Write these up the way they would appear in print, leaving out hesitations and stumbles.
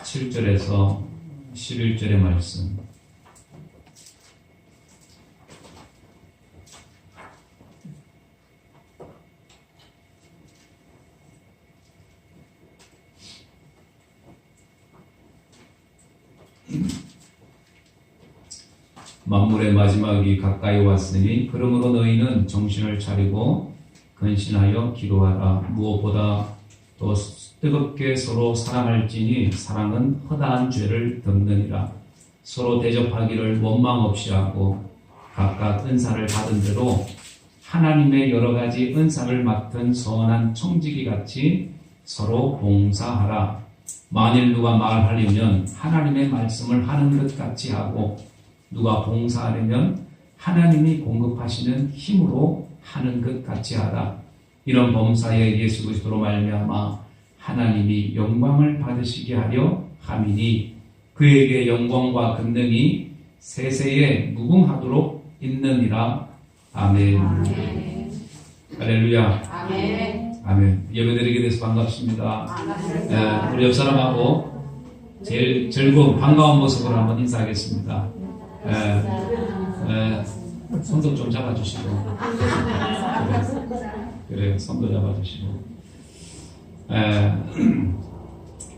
7절에서 11절의 말씀. 만물의 마지막이 가까이 왔으니 그러므로 너희는 정신을 차리고 근신하여 기도하라. 무엇보다 더 뜨겁게 서로 사랑할지니 사랑은 허다한 죄를 덮느니라. 서로 대접하기를 원망 없이 하고 각각 은사를 받은 대로 하나님의 여러 가지 은사를 맡은 선한 청지기 같이 서로 봉사하라. 만일 누가 말하려면 하나님의 말씀을 하는 것 같이 하고 누가 봉사하려면 하나님이 공급하시는 힘으로 하는 것 같이 하라. 이런 범사에 예수 그리스도로 말미암아 하나님이 영광을 받으시게 하려 함이니 그에게 영광과 권능이 세세에 무궁하도록 있느니라. 아멘. 아멘. 할렐루야. 아멘. 아멘. 예배드리게 돼서 반갑습니다. 우리 옆 사람하고 제일 즐거운 반가운 모습으로 한번 인사하겠습니다. 손도 좀 잡아주시고. 그래, 손도 잡아주시고.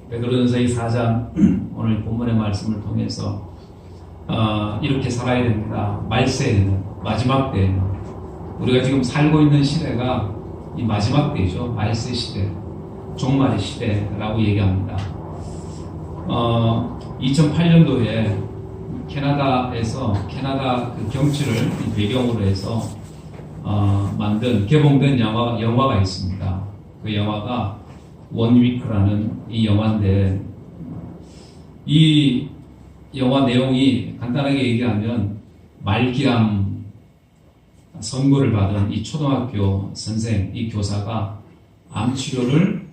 베드로전서 4장 오늘 본문의 말씀을 통해서 이렇게 살아야 됩니다. 말세에는, 마지막 때에는 우리가 지금 살고 있는 시대가 이 마지막 때이죠. 말세 시대, 종말의 시대라고 얘기합니다. 2008년도에 캐나다에서 캐나다 그 경치를 배경으로 해서 개봉된 영화가 있습니다. 그 영화가 원위크라는 이 영화인데 이 영화 내용이 간단하게 얘기하면 말기암 선고를 받은 이 초등학교 선생, 이 교사가 암 치료를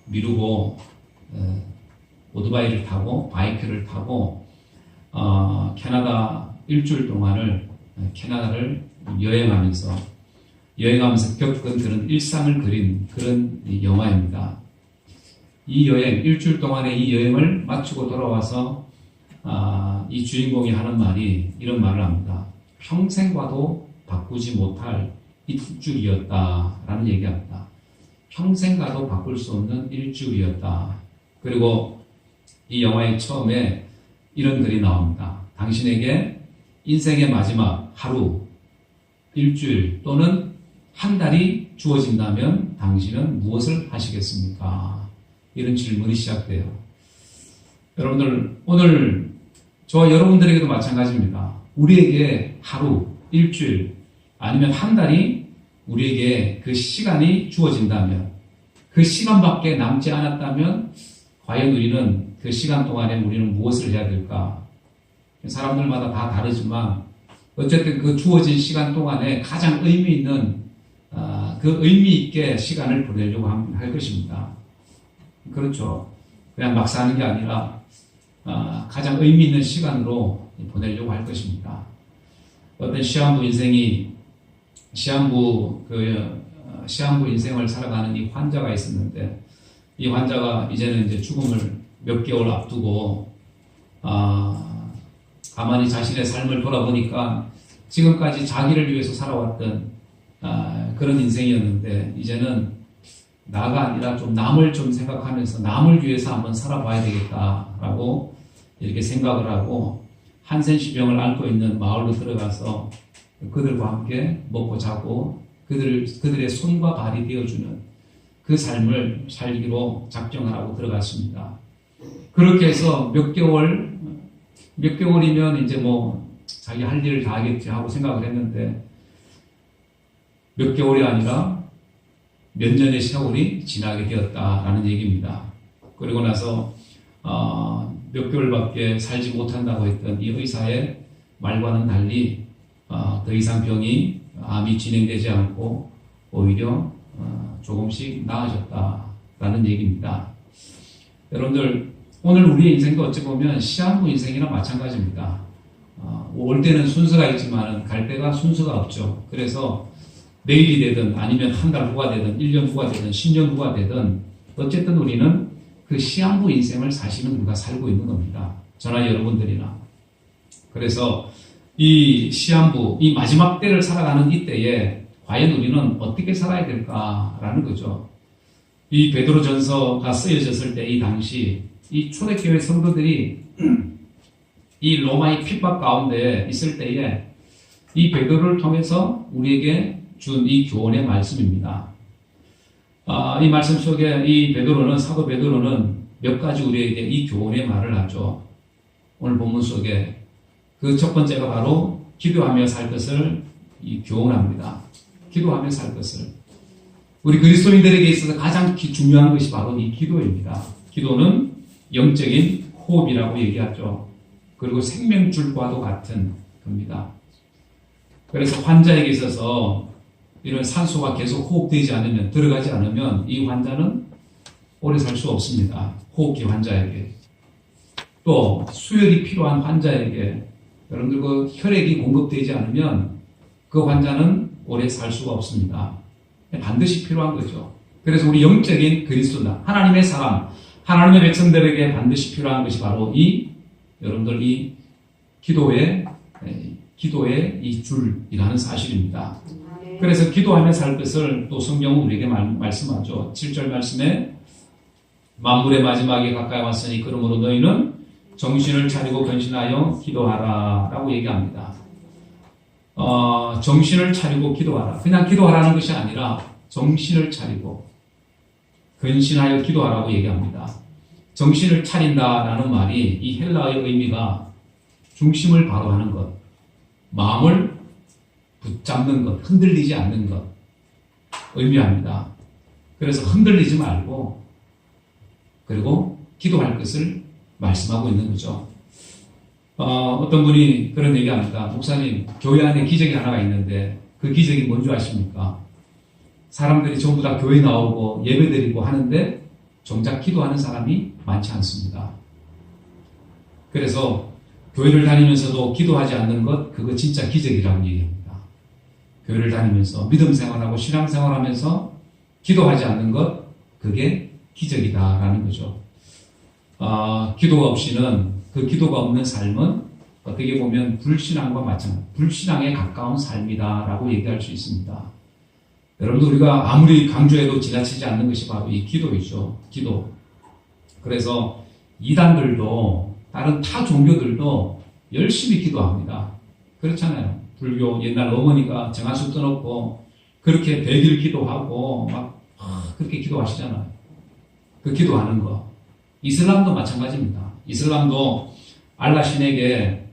미루고 오토바이를 타고 바이크를 타고 캐나다 일주일 동안을 캐나다를 여행하면서 겪은 그런 일상을 그린 그런 영화입니다. 이 여행, 일주일 동안의 이 여행을 마치고 돌아와서 이 주인공이 하는 말이 이런 말을 합니다. 평생 가도 바꾸지 못할 일주일이었다라는 얘기합니다. 평생 가도 바꿀 수 없는 일주일이었다. 그리고 이 영화의 처음에 이런 글이 나옵니다. 당신에게 인생의 마지막 하루, 일주일 또는 한 달이 주어진다면 당신은 무엇을 하시겠습니까? 이런 질문이 시작돼요. 여러분들, 오늘 저와 여러분들에게도 마찬가지입니다. 우리에게 하루, 일주일 아니면 한 달이 우리에게 그 시간이 주어진다면 그 시간밖에 남지 않았다면 과연 우리는 그 시간 동안에 우리는 무엇을 해야 될까? 사람들마다 다 다르지만 어쨌든 그 주어진 시간 동안에 가장 의미 있는 그 의미 있게 시간을 보내려고 할 것입니다. 그렇죠. 그냥 막 사는 게 아니라 가장 의미 있는 시간으로 보내려고 할 것입니다. 어떤 시한부 인생을 살아가는 이 환자가 있었는데 이 환자가 이제는 이제 죽음을 몇 개월 앞두고 가만히 자신의 삶을 돌아보니까 지금까지 자기를 위해서 살아왔던 그런 인생이었는데 이제는 나가 아니라 좀 남을 좀 생각하면서 남을 위해서 한번 살아봐야 되겠다라고 이렇게 생각을 하고 한센시병을 앓고 있는 마을로 들어가서 그들과 함께 먹고 자고 그들의 손과 발이 되어주는 그 삶을 살기로 작정을 하고 들어갔습니다. 그렇게 해서 몇 개월이면 이제 뭐 자기 할 일을 다 하겠지 하고 생각을 했는데 몇 개월이 아니라 몇 년의 세월이 지나게 되었다라는 얘기입니다. 그리고 나서 몇 개월밖에 살지 못한다고 했던 이 의사의 말과는 달리 더 이상 암이 진행되지 않고 오히려 조금씩 나아졌다라는 얘기입니다. 여러분들 오늘 우리의 인생도 어찌 보면 시한부 인생이나 마찬가지입니다. 올 때는 순서가 있지만 갈 때가 순서가 없죠. 그래서 내일이 되든 아니면 한 달 후가 되든 1년 후가 되든 10년 후가 되든 어쨌든 우리는 그 시한부 인생을 사시는 우리가 살고 있는 겁니다. 저나 여러분들이나. 그래서 이 시한부, 이 마지막 때를 살아가는 이때에 과연 우리는 어떻게 살아야 될까라는 거죠. 이 베드로전서가 쓰여졌을 때 이 당시 이 초대교회 성도들이 이 로마의 핍박 가운데 있을 때에 이 베드로를 통해서 우리에게 준 이 교훈의 말씀입니다. 이 말씀 속에 이 베드로는, 사도 베드로는 몇 가지 우리에게 이 교훈의 말을 하죠. 오늘 본문 속에 그 첫 번째가 바로 기도하며 살 것을 이 교훈합니다. 기도하며 살 것을. 우리 그리스도인들에게 있어서 가장 중요한 것이 바로 이 기도입니다. 기도는 영적인 호흡이라고 얘기하죠. 그리고 생명줄과도 같은 겁니다. 그래서 환자에게 있어서 이런 산소가 계속 호흡되지 않으면, 들어가지 않으면 이 환자는 오래 살 수 없습니다. 호흡기 환자에게. 또 수혈이 필요한 환자에게 여러분들 그 혈액이 공급되지 않으면 그 환자는 오래 살 수가 없습니다. 반드시 필요한 거죠. 그래서 우리 영적인 그리스도다, 하나님의 사람, 하나님의 백성들에게 반드시 필요한 것이 바로 여러분들 이 기도의 이 줄이라는 사실입니다. 그래서 기도하며 살 것을 또 성경은 우리에게 말씀하죠. 7절 말씀에 만물의 마지막에 가까이 왔으니 그러므로 너희는 정신을 차리고 근신하여 기도하라 라고 얘기합니다. 정신을 차리고 기도하라. 그냥 기도하라는 것이 아니라 정신을 차리고 근신하여 기도하라고 얘기합니다. 정신을 차린다라는 말이 이 헬라어의 의미가 중심을 바로 하는 것, 마음을 붙잡는 것, 흔들리지 않는 것 의미합니다. 그래서 흔들리지 말고 그리고 기도할 것을 말씀하고 있는 거죠. 어떤 분이 그런 얘기합니다. 목사님, 교회 안에 기적이 하나가 있는데 그 기적이 뭔지 아십니까? 사람들이 전부 다 교회 나오고 예배드리고 하는데 정작 기도하는 사람이 많지 않습니다. 그래서 교회를 다니면서도 기도하지 않는 것, 그거 진짜 기적이라고 얘기합니다. 교회를 다니면서 믿음 생활하고 신앙 생활하면서 기도하지 않는 것, 그게 기적이다라는 거죠. 기도가 없이는, 그 기도가 없는 삶은 어떻게 보면 불신앙과 마찬가지, 불신앙에 가까운 삶이다라고 얘기할 수 있습니다. 여러분들, 우리가 아무리 강조해도 지나치지 않는 것이 바로 이 기도이죠. 기도. 그래서 이단들도 다른 타 종교들도 열심히 기도합니다. 그렇잖아요. 불교 옛날 어머니가 정한수 떠놓고 그렇게 100일 기도하고 막 그렇게 기도하시잖아요. 그 기도하는 거. 이슬람도 마찬가지입니다. 이슬람도 알라 신에게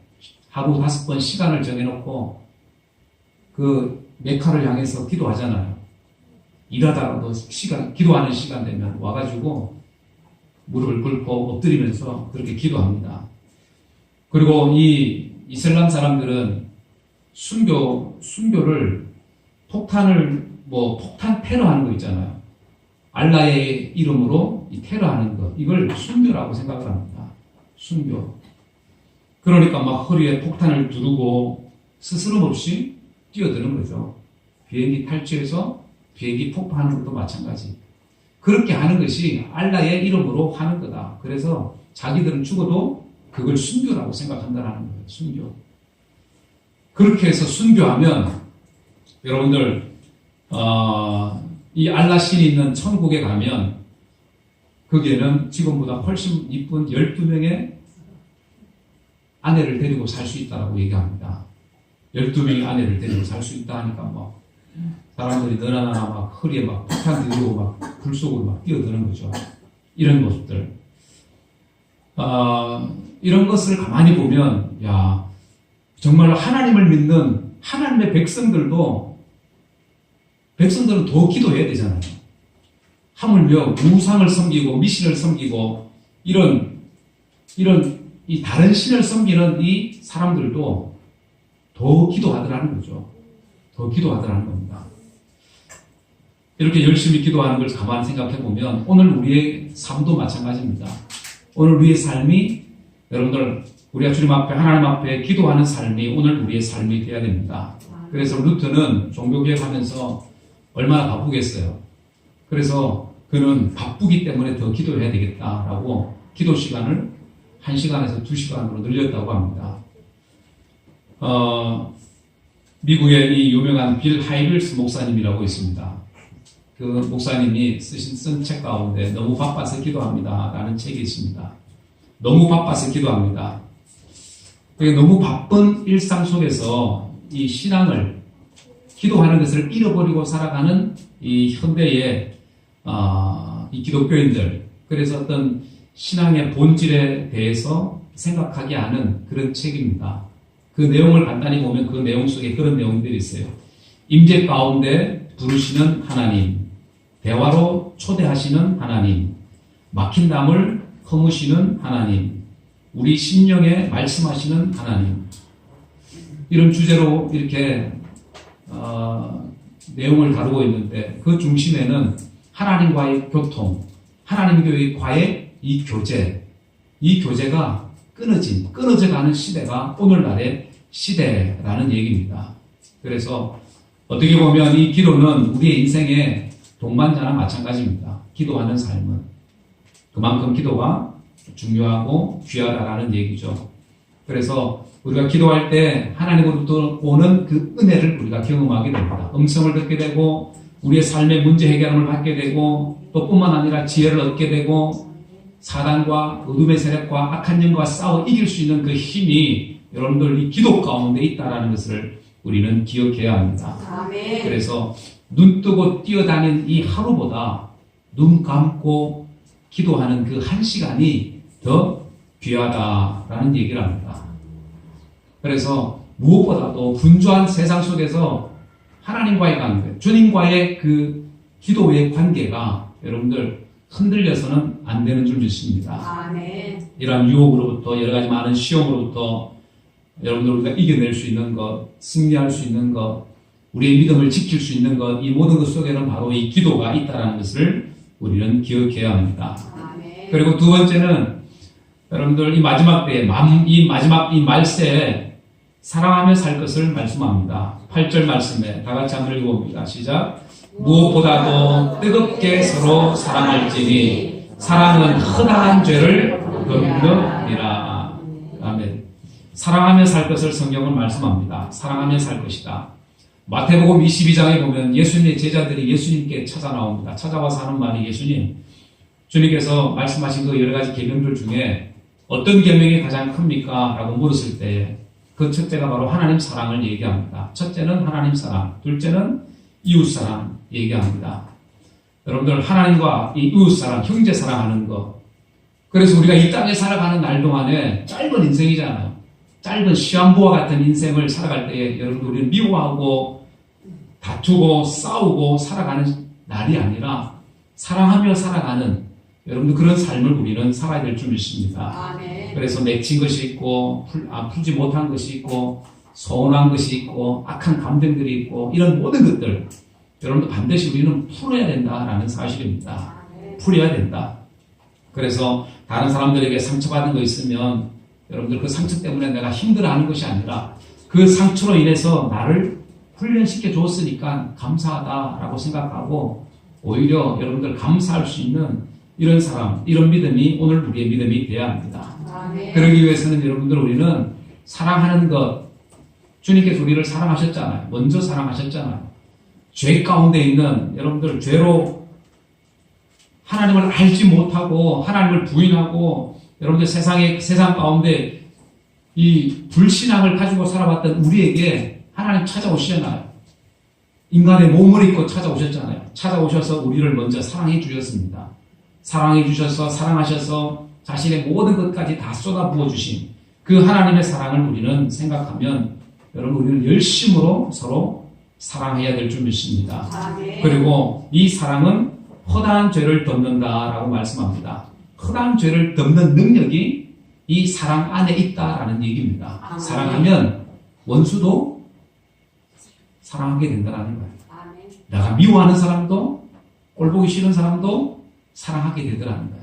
하루 5번 시간을 정해놓고 그 메카를 향해서 기도하잖아요. 일하다가도 기도하는 시간 되면 와가지고 무릎을 꿇고 엎드리면서 그렇게 기도합니다. 그리고 이 이슬람 사람들은 순교를 폭탄 테러하는 거 있잖아요. 알라의 이름으로 이 테러하는 것, 이걸 순교라고 생각을 합니다. 순교. 그러니까 막 허리에 폭탄을 두르고 스스럼 없이 뛰어드는 거죠. 비행기 탈취해서 비행기 폭파하는 것도 마찬가지. 그렇게 하는 것이 알라의 이름으로 하는 거다. 그래서 자기들은 죽어도 그걸 순교라고 생각한다는 거예요. 순교. 그렇게 해서 순교하면 여러분들 이 알라 신이 있는 천국에 가면 거기에는 지금보다 훨씬 이쁜 12명의 아내를 데리고 살 수 있다고 얘기합니다. 12명의 아내를 데리고 살 수 있다 하니까 뭐 사람들이 너나 막 허리에 막 폭탄 들고 막 불 속으로 막 뛰어드는 거죠. 이런 모습들. 이런 것을 가만히 보면, 야, 정말 하나님을 믿는 하나님의 백성들은 더 기도해야 되잖아요. 하물며 우상을 섬기고 미신을 섬기고 이런 이 다른 신을 섬기는 이 사람들도 더 기도하더라는 거죠. 더 기도하더라는 겁니다. 이렇게 열심히 기도하는 걸 가만히 생각해 보면 오늘 우리의 삶도 마찬가지입니다. 오늘 우리의 삶이 여러분들 우리가 주님 앞에 하나님 앞에 기도하는 삶이 오늘 우리의 삶이 되어야 됩니다. 그래서 루트는 종교개혁하면서 얼마나 바쁘겠어요. 그래서 그는 바쁘기 때문에 더 기도해야 되겠다라고 기도 시간을 1시간에서 2시간으로 늘렸다고 합니다. 미국의 이 유명한 빌 하이빌스 목사님이라고 있습니다. 그 목사님이 쓴 책 가운데 너무 바빠서 기도합니다 라는 책이 있습니다. 너무 바빠서 기도합니다. 너무 바쁜 일상 속에서 이 신앙을, 기도하는 것을 잃어버리고 살아가는 이 현대의 이 기독교인들, 그래서 어떤 신앙의 본질에 대해서 생각하게 하는 그런 책입니다. 그 내용을 간단히 보면 그 내용 속에 그런 내용들이 있어요. 임재 가운데 부르시는 하나님, 대화로 초대하시는 하나님, 막힌 담을 허무시는 하나님, 우리 심령에 말씀하시는 하나님, 이런 주제로 이렇게 내용을 다루고 있는데, 그 중심에는 하나님과의 교통, 하나님과의 이 교제가 끊어져가는 시대가 오늘날의 시대라는 얘기입니다. 그래서 어떻게 보면 이 기도는 우리의 인생의 동반자나 마찬가지입니다. 기도하는 삶은. 그만큼 기도가 중요하고 귀하다라는 얘기죠. 그래서 우리가 기도할 때 하나님으로부터 오는 그 은혜를 우리가 경험하게 됩니다. 음성을 듣게 되고 우리의 삶의 문제 해결을 받게 되고 또 뿐만 아니라 지혜를 얻게 되고 사단과 어둠의 세력과 악한 영과 싸워 이길 수 있는 그 힘이 여러분들 이 기도 가운데 있다는 것을 우리는 기억해야 합니다. 아멘. 그래서 눈 뜨고 뛰어다니는 이 하루보다 눈 감고 기도하는 그 1시간이 더 귀하다라는 얘기를 합니다. 그래서 무엇보다도 분주한 세상 속에서 하나님과의 관계, 주님과의 그 기도의 관계가 여러분들 흔들려서는 안 되는 줄 믿습니다. 아멘. 이러한 유혹으로부터 여러 가지 많은 시험으로부터 여러분들 우리가 이겨낼 수 있는 것, 승리할 수 있는 것, 우리의 믿음을 지킬 수 있는 것, 이 모든 것 속에는 바로 이 기도가 있다는 것을 우리는 기억해야 합니다. 아멘. 그리고 두 번째는 여러분들 이 마지막 때에 이 말세에 사랑하며 살 것을 말씀합니다. 8절 말씀에 다 같이 한번 읽어봅니다. 시작. 무엇보다도 뜨겁게 서로 사랑할지니 사랑은 허다한 죄를 덮느니라. 아멘. 사랑하며 살 것을 성경은 말씀합니다. 사랑하며 살 것이다. 마태복음 22장에 보면 예수님의 제자들이 예수님께 찾아 나옵니다. 찾아와서 하는 말이 예수님, 주님께서 말씀하신 그 여러 가지 계명들 중에 어떤 계명이 가장 큽니까? 라고 물었을 때 그 첫째가 바로 하나님 사랑을 얘기합니다. 첫째는 하나님 사랑, 둘째는 이웃 사랑 얘기합니다. 여러분들 하나님과 이 이웃 사랑, 형제 사랑하는 것. 그래서 우리가 이 땅에 살아가는 날 동안에 짧은 인생이잖아요. 짧은 시한부와 같은 인생을 살아갈 때에 여러분들 우리는 미워하고 다투고 싸우고 살아가는 날이 아니라 사랑하며 살아가는 여러분들 그런 삶을 우리는 살아야 될 줄 믿습니다. 아멘. 그래서 맺힌 것이 있고 풀지 못한 것이 있고 서운한 것이 있고 악한 감정들이 있고 이런 모든 것들 여러분들 반드시 우리는 풀어야 된다라는 사실입니다. 풀어야 된다. 그래서 다른 사람들에게 상처받은 거 있으면 여러분들 그 상처 때문에 내가 힘들어하는 것이 아니라 그 상처로 인해서 나를 훈련시켜 줬으니까 감사하다라고 생각하고 오히려 여러분들 감사할 수 있는 이런 사람, 이런 믿음이 오늘 우리의 믿음이 되어야 합니다. 아멘. 그러기 위해서는 여러분들 우리는 사랑하는 것, 주님께서 우리를 사랑하셨잖아요. 먼저 사랑하셨잖아요. 죄 가운데 있는 여러분들 죄로 하나님을 알지 못하고 하나님을 부인하고 여러분들 세상 가운데 이 불신앙을 가지고 살아왔던 우리에게 하나님 찾아오시잖아요. 인간의 몸을 입고 찾아오셨잖아요. 찾아오셔서 우리를 먼저 사랑해 주셨습니다. 사랑해 주셔서 사랑하셔서 자신의 모든 것까지 다 쏟아부어 주신 그 하나님의 사랑을 우리는 생각하면 여러분 우리는 열심으로 서로 사랑해야 될 줄 믿습니다. 아멘. 그리고 이 사랑은 허다한 죄를 덮는다라고 말씀합니다. 허다한 죄를 덮는 능력이 이 사랑 안에 있다라는 얘기입니다. 아멘. 사랑하면 원수도 사랑하게 된다는 거예요. 아멘. 내가 미워하는 사람도 꼴보기 싫은 사람도 사랑하게 되더라는 거예요.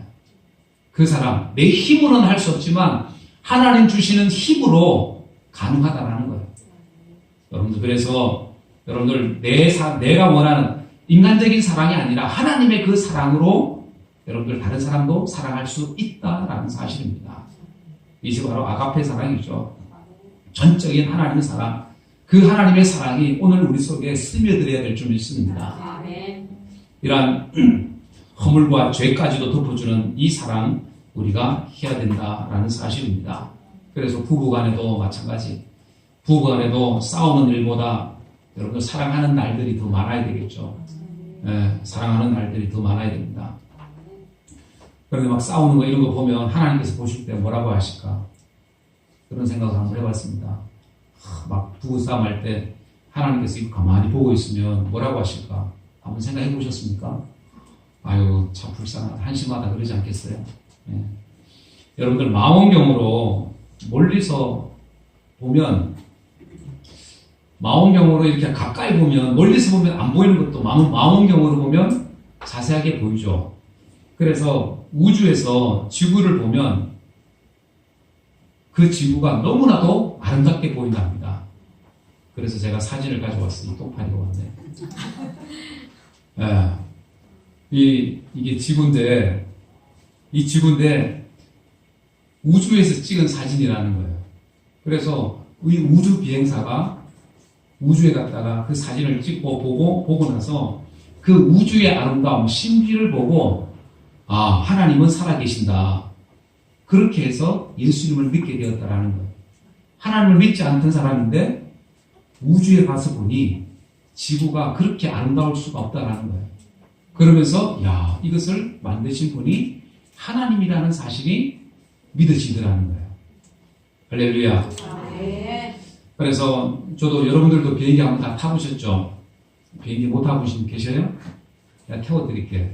그 사람 내 힘으로는 할 수 없지만 하나님 주시는 힘으로 가능하다라는 거예요. 여러분들 그래서 여러분들 내가 원하는 인간적인 사랑이 아니라 하나님의 그 사랑으로 여러분들 다른 사람도 사랑할 수 있다라는 사실입니다. 이게 바로 아가페 사랑이죠. 전적인 하나님의 사랑. 그 하나님의 사랑이 오늘 우리 속에 스며들어야 될 줄 믿습니다. 이러한 허물과 죄까지도 덮어주는 이 사랑 우리가 해야 된다라는 사실입니다. 그래서 부부간에도 마찬가지. 부부간에도 싸우는 일보다 여러분들 사랑하는 날들이 더 많아야 되겠죠. 사랑하는 날들이 더 많아야 됩니다. 그런데 막 싸우는 거 이런 거 보면 하나님께서 보실 때 뭐라고 하실까? 그런 생각을 한번 해봤습니다. 막 부부싸움 할 때 하나님께서 이거 가만히 보고 있으면 뭐라고 하실까? 한번 생각해 보셨습니까? 아유, 참 불쌍하다, 한심하다 그러지 않겠어요? 여러분들 망원경으로 멀리서 보면, 망원경으로 이렇게 가까이 보면, 멀리서 보면 안 보이는 것도 망원경으로 보면 자세하게 보이죠. 그래서 우주에서 지구를 보면 그 지구가 너무나도 아름답게 보인답니다. 그래서 제가 사진을 가져왔어요. 이 똥파리가 왔네. 이게 지구인데, 이 지구인데 우주에서 찍은 사진이라는 거예요. 그래서 이 우주 비행사가 우주에 갔다가 그 사진을 찍고 보고 나서 그 우주의 아름다움, 신비를 보고 하나님은 살아계신다. 그렇게 해서 예수님을 믿게 되었다라는 거예요. 하나님을 믿지 않던 사람인데 우주에 가서 보니 지구가 그렇게 아름다울 수가 없다라는 거예요. 그러면서 이것을 만드신 분이 하나님이라는 사실이 믿어지더라는 거예요. 할렐루야. 그래서 저도 여러분들도 비행기 한번 다 타보셨죠? 비행기 못 타보신 분 계셔요? 내가 태워드릴게요.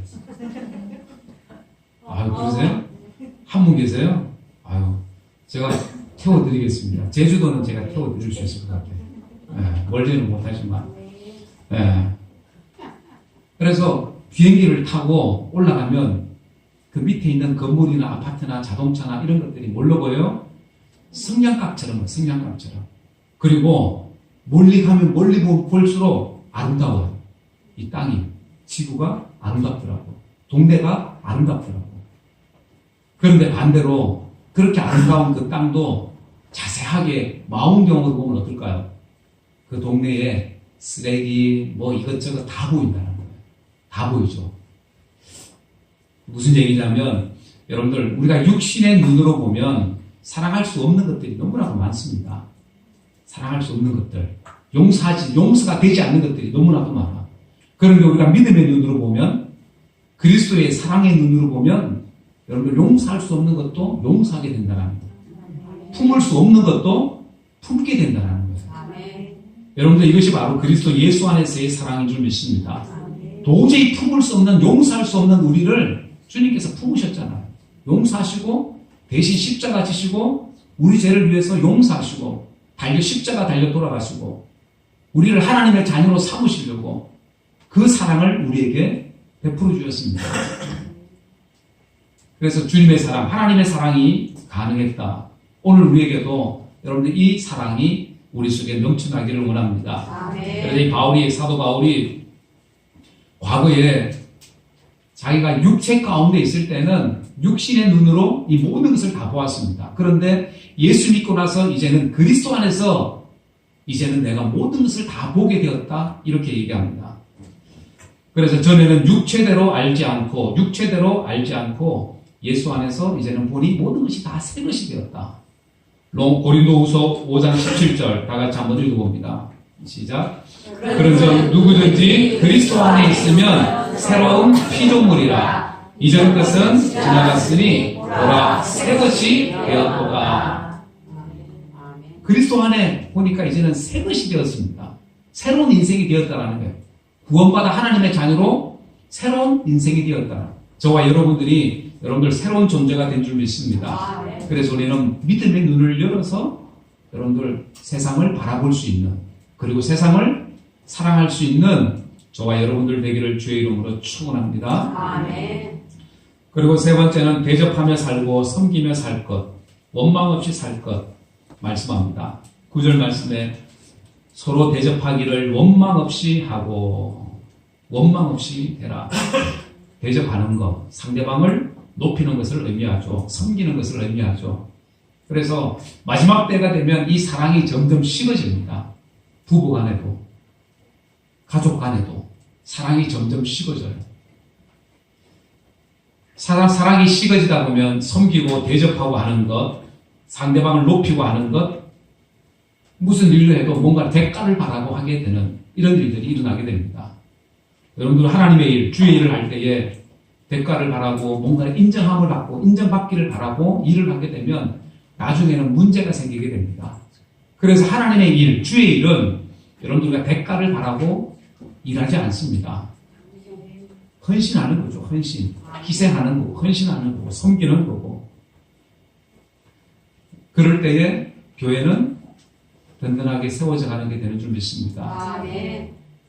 그러세요? 한 분 계세요? 제가 태워드리겠습니다. 제주도는 제가 태워드릴 수 있을 것 같아요. 멀지는 못하지만. 그래서 비행기를 타고 올라가면 그 밑에 있는 건물이나 아파트나 자동차나 이런 것들이 뭘로 보여요? 성냥갑처럼. 그리고 멀리 가면 멀리 볼수록 아름다워요. 이 땅이, 지구가 아름답더라고. 동네가 아름답더라고. 그런데 반대로 그렇게 아름다운 그 땅도 자세하게 망원경으로 보면 어떨까요? 그 동네에 쓰레기 이것저것 다 보인다는 거예요. 다 보이죠. 무슨 얘기냐면 여러분들 우리가 육신의 눈으로 보면 사랑할 수 없는 것들이 너무나도 많습니다. 사랑할 수 없는 것들, 용서가 되지 않는 것들이 너무나도 많아. 그런데 우리가 믿음의 눈으로 보면, 그리스도의 사랑의 눈으로 보면 여러분들 용서할 수 없는 것도 용서하게 된다는 거예요. 품을 수 없는 것도 품게 된다는 거예요. 여러분들 이것이 바로 그리스도 예수 안에서의 사랑인 줄 믿습니다. 도저히 품을 수 없는, 용서할 수 없는 우리를 주님께서 품으셨잖아요. 용서하시고 대신 십자가 지시고 우리 죄를 위해서 용서하시고 십자가 달려 돌아가시고 우리를 하나님의 자녀로 삼으시려고 그 사랑을 우리에게 베풀어 주셨습니다. 그래서 주님의 사랑, 하나님의 사랑이 가능했다. 오늘 우리에게도 여러분들 이 사랑이 우리 속에 넘쳐나기를 원합니다. 그래서 사도 바울이 과거에 자기가 육체 가운데 있을 때는 육신의 눈으로 이 모든 것을 다 보았습니다. 그런데 예수 믿고 나서 이제는 그리스도 안에서 이제는 내가 모든 것을 다 보게 되었다. 이렇게 얘기합니다. 그래서 전에는 육체대로 알지 않고 예수 안에서 이제는 보니 모든 것이 다 새 것이 되었다. 고린도후서 5장 17절 다 같이 한번 읽어봅니다. 시작. 그런즉 누구든지 그리스도 안에 있으면 새로운 피조물이라. 이전 것은 지나갔으니 보라 새 것이 되었도다. 그리스도 안에 보니까 이제는 새 것이 되었습니다. 새로운 인생이 되었다라는 거예요. 구원받아 하나님의 자녀로 새로운 인생이 되었다. 저와 여러분들 새로운 존재가 된 줄 믿습니다. 그래서 우리는 믿음의 눈을 열어서 여러분들 세상을 바라볼 수 있는, 그리고 세상을 사랑할 수 있는 저와 여러분들 되기를 주의 이름으로 축원합니다. 그리고 세 번째는 대접하며 살고 섬기며 살 것, 원망 없이 살 것 말씀합니다. 9절 말씀에 서로 대접하기를 원망 없이 하고 원망 없이 되라. 대접하는 것, 상대방을 높이는 것을 의미하죠. 섬기는 것을 의미하죠. 그래서 마지막 때가 되면 이 사랑이 점점 식어집니다. 부부 간에도, 가족 간에도 사랑이 점점 식어져요. 사랑이 식어지다 보면 섬기고 대접하고 하는 것, 상대방을 높이고 하는 것, 무슨 일을 해도 뭔가 대가를 바라고 하게 되는 이런 일들이 일어나게 됩니다. 여러분들 하나님의 일, 주의 일을 할 때에 대가를 바라고 뭔가 인정함을 받고 인정받기를 바라고 일을 하게 되면 나중에는 문제가 생기게 됩니다. 그래서 하나님의 일, 주의 일은 여러분들과 대가를 바라고 일하지 않습니다. 헌신하는 거죠. 헌신. 희생하는 거고, 헌신하는 거고, 섬기는 거고. 그럴 때에 교회는 든든하게 세워져 가는 게 되는 줄 믿습니다.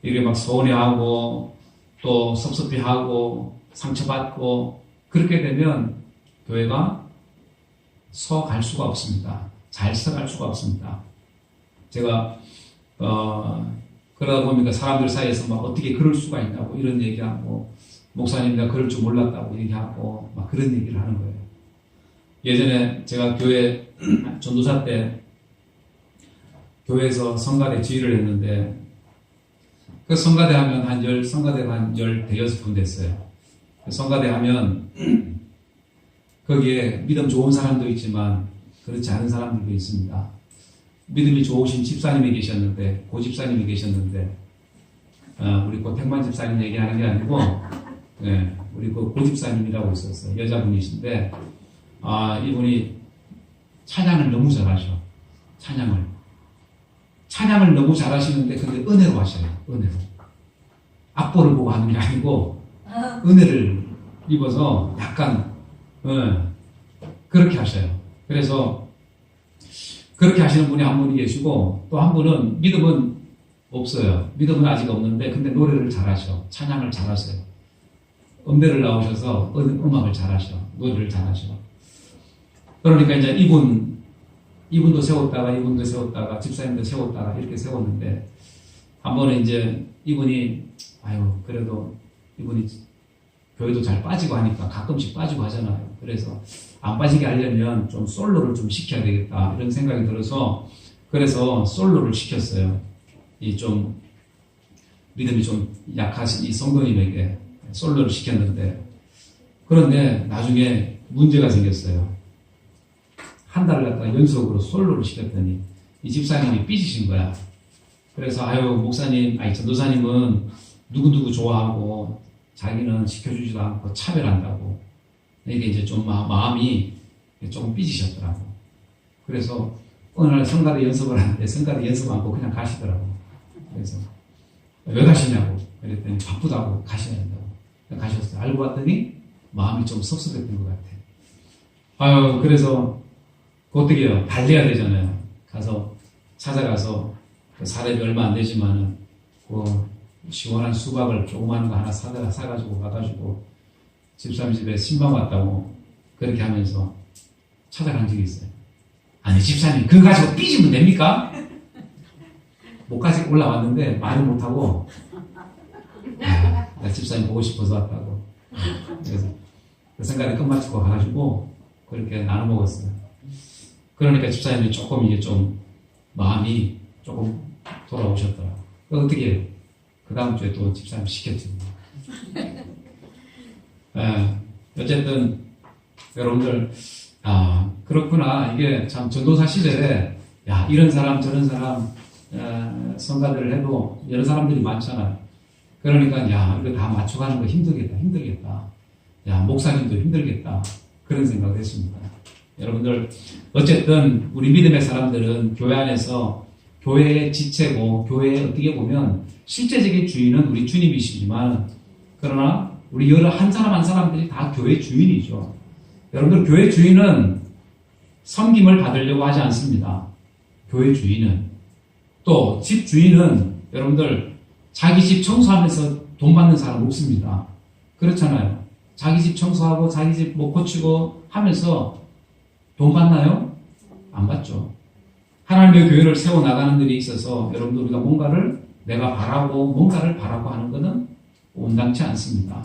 이게 막 서운해하고 또 섭섭해하고 상처받고 그렇게 되면 교회가 서갈 수가 없습니다. 잘 서갈 수가 없습니다. 제가 그러다 보니까 사람들 사이에서 막 어떻게 그럴 수가 있냐고 이런 얘기하고 목사님 내가 그럴 줄 몰랐다고 얘기하고 막 그런 얘기를 하는 거예요. 예전에 제가 교회 전도사 때 교회에서 성가대 지휘를 했는데 그 성가대 하면 성가대가 한 15분 됐어요. 그 성가대 하면 거기에 믿음 좋은 사람도 있지만 그렇지 않은 사람들도 있습니다. 믿음이 좋으신 집사님이 계셨는데 고집사님이 계셨는데 우리 고택만 집사님 얘기하는 게 아니고 우리 그 고집사님이라고 있었어요. 여자분이신데 이분이 찬양을 너무 잘하셔. 찬양을 너무 잘하시는데 근데 은혜로 하셔요. 은혜로. 악보를 보고 하는 게 아니고 은혜를 입어서 약간 그렇게 하셔요. 그래서 그렇게 하시는 분이 한 분이 계시고 또 한 분은 믿음은 없어요. 믿음은 아직 없는데 근데 노래를 잘하셔. 찬양을 잘하세요. 음대를 나오셔서 음악을 잘하셔. 노래를 잘하셔. 그러니까 이제 이분도 세웠다가 이분도 세웠다가 집사님도 세웠다가 이렇게 세웠는데 한 번은 이제 이분이 그래도 이분이 교회도 잘 빠지고 하니까 가끔씩 빠지고 하잖아요. 그래서 안 빠지게 하려면 좀 솔로를 좀 시켜야 되겠다 이런 생각이 들어서 그래서 솔로를 시켰어요. 이 좀 믿음이 좀 약하신 이 성도님에게 솔로를 시켰는데 그런데 나중에 문제가 생겼어요. 한 달을 갖다가 연속으로 솔로를 시켰더니 이 집사님이 삐지신 거야. 그래서 목사님, 전도사님은 누구누구 좋아하고 자기는 시켜주지도 않고 차별한다고. 이게 이제 좀 마음이 조금 삐지셨더라고. 그래서 어느 날 성가대 연습을 하는데 성가대 연습 않고 그냥 가시더라고. 그래서 왜 가시냐고 그랬더니 바쁘다고 가셔야 된다고. 가셨어요. 알고 봤더니 마음이 좀 섭섭했던 것 같아. 그래서 어떻게 해요? 달래야 되잖아요. 찾아가서 사례비 얼마 안 되지만은 시원한 수박을 조그마한 거 하나 사가지고 가가지고 집사님 집에 신방 왔다고 그렇게 하면서 찾아간 적이 있어요. 아니 집사님 그거 가지고 삐지면 됩니까? 목까지 올라왔는데 말을 못하고 나 집사님 보고 싶어서 왔다고. 그래서 그 생각에 끝마치고 가가지고 그렇게 나눠 먹었어요. 그러니까 집사님이 조금 이게 좀 마음이 조금 돌아오셨더라. 어떻게 해요? 그 다음 주에 또 집사님 시켰지. 어쨌든 여러분들 그렇구나. 이게 참 전도사 시절에 이런 사람 저런 사람 성가대를 해도 여러 사람들이 많잖아요. 그러니까 이거 다 맞춰가는 거 힘들겠다. 목사님도 힘들겠다. 그런 생각을 했습니다. 여러분들 어쨌든 우리 믿음의 사람들은 교회 안에서 교회의 지체고 교회에 어떻게 보면 실제적인 주인은 우리 주님이시지만 그러나 우리 여러 한 사람 한 사람들이 다 교회 주인이죠. 여러분들 교회 주인은 섬김을 받으려고 하지 않습니다. 교회 주인은 또 집 주인은 여러분들 자기 집 청소하면서 돈 받는 사람 없습니다. 그렇잖아요. 자기 집 청소하고 자기 집 고치고 하면서 돈 받나요? 안 받죠. 하나님의 교회를 세워나가는 일이 있어서 여러분들 우리가 뭔가를 바라고 하는 것은 온당치 않습니다.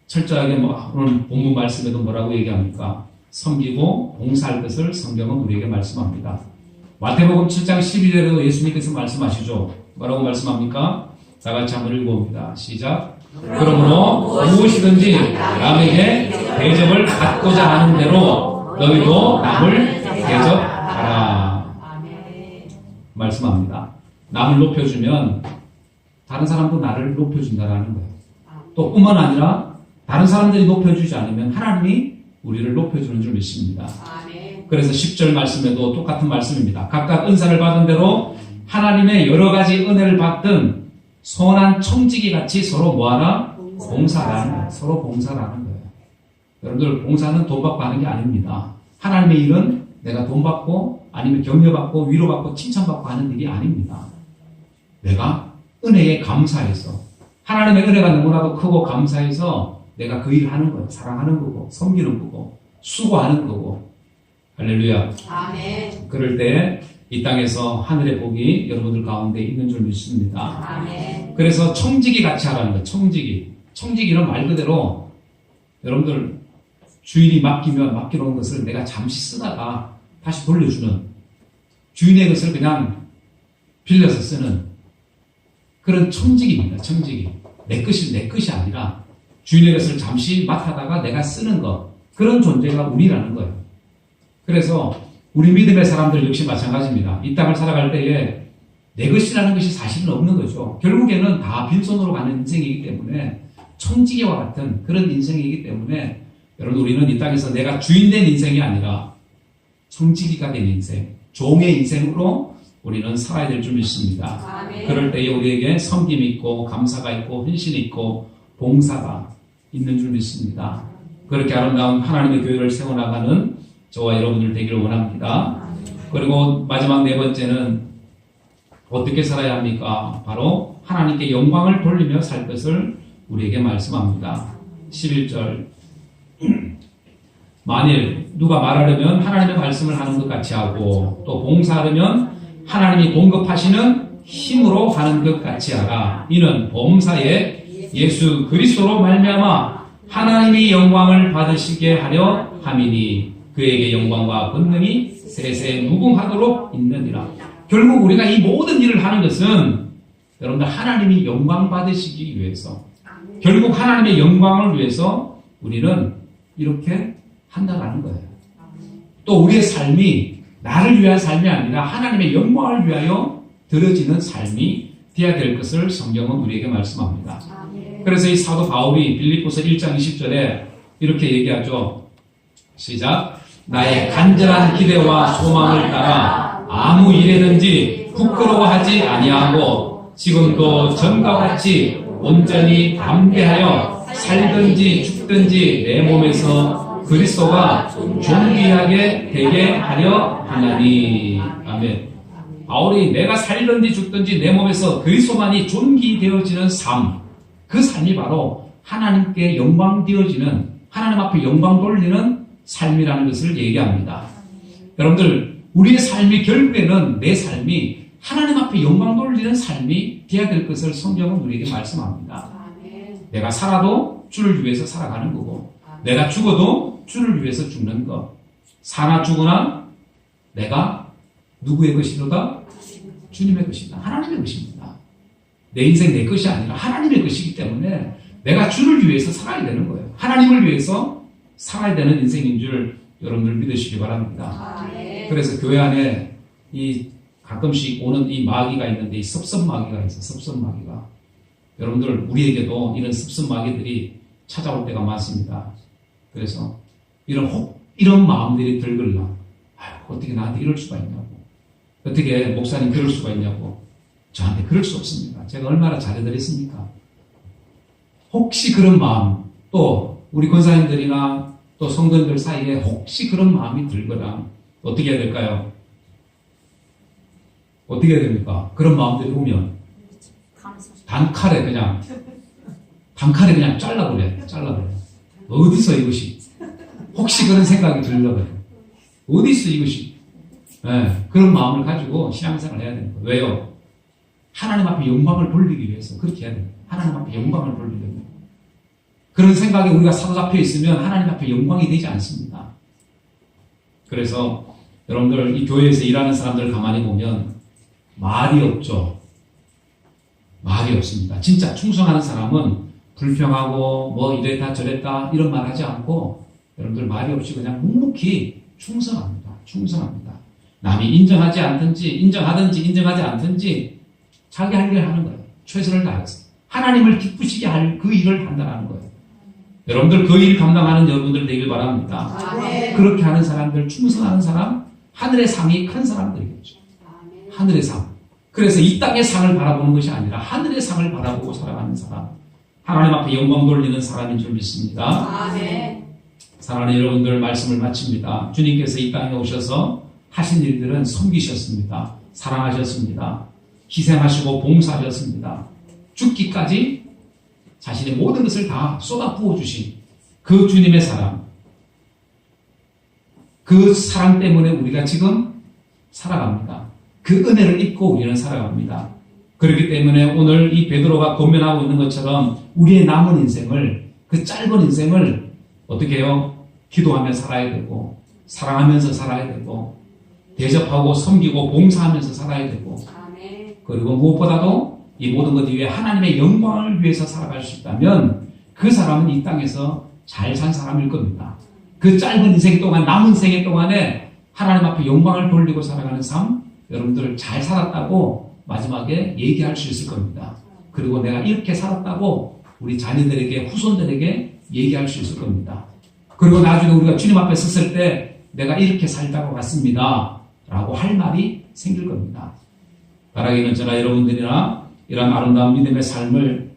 철저하게 오늘 본문 말씀에도 뭐라고 얘기합니까? 섬기고 봉사할 것을 성경은 우리에게 말씀합니다. 마태복음 7장 12절에도 예수님께서 말씀하시죠. 뭐라고 말씀합니까? 다 같이 한번 읽어봅니다. 시작. 그러므로 무엇이든지 남에게 대접을 받고자 하는 대로 너희도 남을 대접하라. 말씀합니다. 남을 높여주면 다른 사람도 나를 높여준다라는 거예요. 또 뿐만 아니라 다른 사람들이 높여주지 않으면 하나님이 우리를 높여주는 줄 믿습니다. 그래서 10절 말씀에도 똑같은 말씀입니다. 각각 은사를 받은 대로 하나님의 여러 가지 은혜를 받든 선한 청지기 같이 서로 뭐하라? 봉사라는 거예요. 서로 봉사라는 거예요. 여러분들 봉사는 돈 받고 하는 게 아닙니다. 하나님의 일은 내가 돈 받고 아니면 격려받고 위로받고 칭찬받고 하는 일이 아닙니다. 내가 은혜에 감사해서 하나님의 은혜가 너무나도 크고 감사해서 내가 그 일을 하는 거예요. 사랑하는 거고 섬기는 거고 수고하는 거고. 할렐루야. 아멘. 그럴 때 이 땅에서 하늘의 복이 여러분들 가운데 있는 줄 믿습니다. 아멘. 그래서 청지기 같이 하라는 거예요. 청지기. 청지기는 말 그대로 여러분들 주인이 맡겨놓은 것을 내가 잠시 쓰다가 다시 돌려주는, 주인의 것을 그냥 빌려서 쓰는 그런 청지기입니다. 청지기. 내 것이 아니라 주인의 것을 잠시 맡아다가 내가 쓰는 것, 그런 존재가 우리라는 거예요. 그래서 우리 믿음의 사람들 역시 마찬가지입니다. 이 땅을 살아갈 때에 내 것이라는 것이 사실은 없는 거죠. 결국에는 다 빈손으로 가는 인생이기 때문에, 청지기와 같은 그런 인생이기 때문에 여러분, 우리는 이 땅에서 내가 주인된 인생이 아니라 청지기가 된 인생, 종의 인생으로 우리는 살아야 될 줄 믿습니다. 아멘. 그럴 때에 우리에게 섬김이 있고 감사가 있고 헌신이 있고 봉사가 있는 줄 믿습니다. 그렇게 아름다운 하나님의 교회를 세워나가는 저와 여러분들 되기를 원합니다. 그리고 마지막 네 번째는 어떻게 살아야 합니까? 바로 하나님께 영광을 돌리며 살 것을 우리에게 말씀합니다. 11절. 만일 누가 말하려면 하나님의 말씀을 하는 것 같이 하고, 또 봉사하려면 하나님이 공급하시는 힘으로 하는 것 같이 하라. 이는 범사에 예수 그리스도로 말미암아 하나님이 영광을 받으시게 하려 함이니 그에게 영광과 권능이 세세 무궁하도록 있느니라. 결국 우리가 이 모든 일을 하는 것은 여러분들 하나님이 영광 받으시기 위해서, 결국 하나님의 영광을 위해서 우리는 이렇게 한다라는 거예요. 또 우리의 삶이 나를 위한 삶이 아니라 하나님의 영광을 위하여 드려지는 삶이 되어야 될 것을 성경은 우리에게 말씀합니다. 그래서 이 사도 바울이 빌립보서 1장 20절에 이렇게 얘기하죠. 시작. 나의 간절한 기대와 소망을 따라 아무 일에든지 부끄러워하지 아니하고 지금도 전과 같이 온전히 담대하여 살든지 죽든지 내 몸에서 그리스도가 존귀하게 되게 하려 하나니. 아멘. 바울이 내가 살든지 죽든지 내 몸에서 그리스도만이 존귀되어지는 삶, 그 삶이 바로 하나님께 영광 되어지는, 하나님 앞에 영광 돌리는 삶이라는 것을 얘기합니다. 여러분들, 우리의 삶이 결국에는 내 삶이 하나님 앞에 영광 돌리는 삶이 되어야 될 것을 성경은 우리에게 말씀합니다. 내가 살아도 주를 위해서 살아가는 거고, 내가 죽어도 주를 위해서 죽는 것. 사나 죽으나 내가 누구의 것이로다? 주님의 것이다. 하나님의 것입니다. 내 인생 내 것이 아니라 하나님의 것이기 때문에 내가 주를 위해서 살아야 되는 거예요. 하나님을 위해서 살아야 되는 인생인 줄 여러분들 믿으시기 바랍니다. 그래서 교회 안에 이 가끔씩 오는 이 마귀가 있는데, 이 섭섭마귀가 있어요. 섭섭마귀가. 여러분들, 우리에게도 이런 섭섭마귀들이 찾아올 때가 많습니다. 그래서 이런 마음들이 들걸라. 어떻게 나한테 이럴 수가 있냐고. 어떻게 목사님 그럴 수가 있냐고. 저한테 그럴 수 없습니다. 제가 얼마나 잘해드렸습니까? 혹시 그런 마음, 또 우리 권사님들이나 또 성도님들 사이에 혹시 그런 마음이 들거나 어떻게 해야 될까요? 어떻게 해야 됩니까? 그런 마음들이 오면 단칼에 그냥 잘라버려. 어디서 이것이? 혹시 그런 생각이 들려고요. 어디서 이것이? 네, 그런 마음을 가지고 신앙생활을 해야 됩니다. 왜요? 하나님 앞에 영광을 돌리기 위해서 그렇게 해야 됩니다. 하나님 앞에 영광을 돌리려면. 그런 생각에 우리가 사로잡혀 있으면 하나님 앞에 영광이 되지 않습니다. 그래서 여러분들 이 교회에서 일하는 사람들 가만히 보면 말이 없죠. 말이 없습니다. 진짜 충성하는 사람은 불평하고 뭐 이랬다 저랬다 이런 말 하지 않고 여러분들 말이 없이 그냥 묵묵히 충성합니다. 충성합니다. 남이 인정하지 않든지 인정하든지 인정하지 않든지 자기 할 일을 하는 거예요. 최선을 다해서 하나님을 기쁘시게 할 그 일을 한다는 거예요. 여러분들 그 일 감당하는 여러분들 되길 바랍니다. 아멘. 그렇게 하는 사람들, 충성하는 사람, 하늘의 상이 큰 사람들이겠죠. 하늘의 상. 그래서 이 땅의 상을 바라보는 것이 아니라 하늘의 상을 바라보고 살아가는 사람, 하나님 앞에 영광 돌리는 사람인 줄 믿습니다. 아멘. 사랑하는 여러분들, 말씀을 마칩니다. 주님께서 이 땅에 오셔서 하신 일들은 섬기셨습니다. 사랑하셨습니다. 희생하시고 봉사하셨습니다. 죽기까지 자신의 모든 것을 다 쏟아 부어주신 그 주님의 사랑, 그 사랑 때문에 우리가 지금 살아갑니다. 그 은혜를 입고 우리는 살아갑니다. 그렇기 때문에 오늘 이 베드로가 권면하고 있는 것처럼 우리의 남은 인생을, 그 짧은 인생을 어떻게 해요? 기도하며 살아야 되고, 사랑하면서 살아야 되고, 대접하고 섬기고 봉사하면서 살아야 되고, 그리고 무엇보다도 이 모든 것 위에 하나님의 영광을 위해서 살아갈 수 있다면 그 사람은 이 땅에서 잘 산 사람일 겁니다. 그 짧은 인생 동안, 남은 생애 동안에 하나님 앞에 영광을 돌리고 살아가는 삶, 여러분들 잘 살았다고 마지막에 얘기할 수 있을 겁니다. 그리고 내가 이렇게 살았다고 우리 자녀들에게, 후손들에게 얘기할 수 있을 겁니다. 그리고 나중에 우리가 주님 앞에 섰을 때 내가 이렇게 살다고 갔습니다 라고 할 말이 생길 겁니다. 바라기는 저나 여러분들이나 이런 아름다운 믿음의 삶을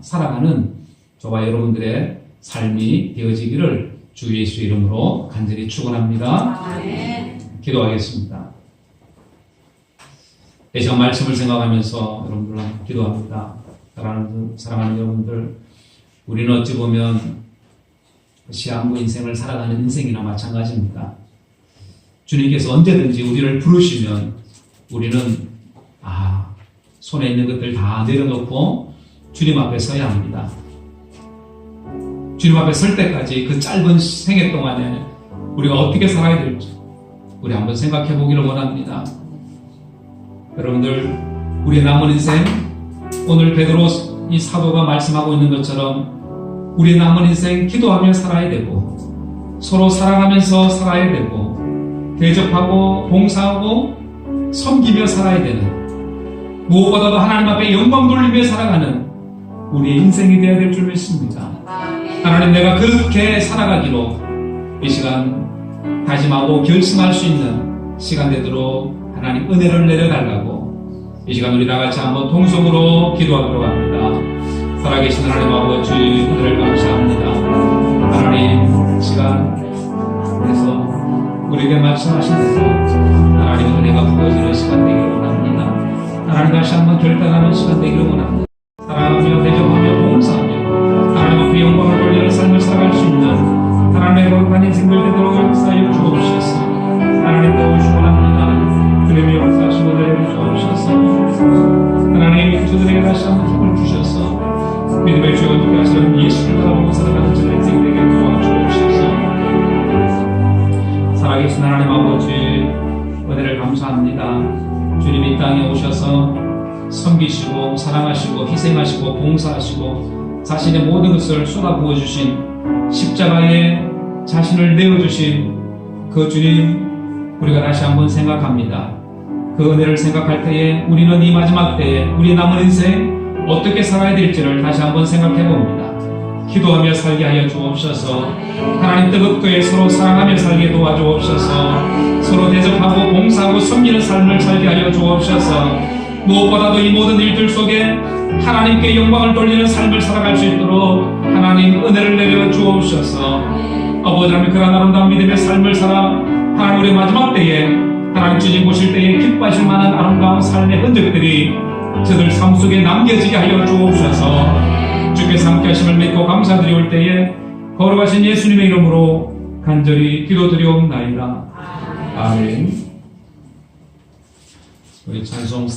살아가는 저와 여러분들의 삶이 되어지기를 주 예수 이름으로 간절히 축원합니다. 아멘. 기도하겠습니다. 이 시간 말씀을 생각하면서 여러분들과 기도합니다. 사랑하는 여러분들, 우리는 어찌 보면 시한부 인생을 살아가는 인생이나 마찬가지입니다. 주님께서 언제든지 우리를 부르시면 우리는 손에 있는 것들 다 내려놓고 주님 앞에 서야 합니다. 주님 앞에 설 때까지 그 짧은 생애 동안에 우리가 어떻게 살아야 될지 우리 한번 생각해 보기를 원합니다. 여러분들, 우리의 남은 인생, 오늘 베드로 이 사도가 말씀하고 있는 것처럼 우리의 남은 인생 기도하며 살아야 되고, 서로 사랑하면서 살아야 되고, 대접하고 봉사하고 섬기며 살아야 되는, 무엇보다도 하나님 앞에 영광 돌리며 살아가는 우리의 인생이 되어야 될 줄 믿습니다. 하나님, 내가 그렇게 살아가기로 이 시간 다짐하고 결심할 수 있는 시간 되도록 하나님 은혜를 내려달라고 이 시간 우리 다같이 한번 통성으로 기도하도록 합니다. 살아계신 하나님 아버지, 은혜를 감사합니다. 하나님, 시간에서 우리에게 말씀하신 대로 하나님 은혜가 부어지는 시간 되기를 원합니다. 하나님, 다시 한번 결단하는 시간 되기를 원합니다. 사랑하며 대접하며 봉사하며 하나님 앞에 영광을 돌리는 삶을 살아갈 수 있는 하나님의 거룩한 인생들 되도록 역사하여 주옵소서. 하나님, 도우시기 원합니다. 주님의 역사하시고 내려주옵소서. 하나님, 저들에게 다시 한번 힘을 주셔서 믿음의 주여 어떻게 하시는 예수를 바라보고 살아가는 저의 인생 되게 도와주옵소서. 살아계신 하나님 아버지, 은혜를 감사합니다. 주님 이 땅에 오셔서 섬기시고 사랑하시고 희생하시고 봉사하시고 자신의 모든 것을 쏟아부어 주신, 십자가에 자신을 내어주신 그 주님, 우리가 다시 한번 생각합니다. 그 은혜를 생각할 때에 우리는 이 마지막 때에 우리 남은 인생 어떻게 살아야 될지를 다시 한번 생각해 봅니다. 기도하며 살게 하여 주옵소서. 하나님, 뜨겁게 서로 사랑하며 살게 도와주옵소서. 서로 대접하고 봉사하고 섬기는 삶을 살게 하여 주옵소서. 무엇보다도 이 모든 일들 속에 하나님께 영광을 돌리는 삶을 살아갈 수 있도록 하나님 은혜를 내려 주옵소서. 아버지 하나님, 그런 아름다운 믿음의 삶을 살아 하나님 우리 마지막 때에 하나님 주님 보실 때에 기뻐하실 만한 아름다운 삶의 흔적들이 저들 삶 속에 남겨지게 하여 주옵소서. 주께서 함께 하심을 믿고 감사드리올 때에 거룩하신 예수님의 이름으로 간절히 기도드리옵나이다. 아멘. 우리 찬송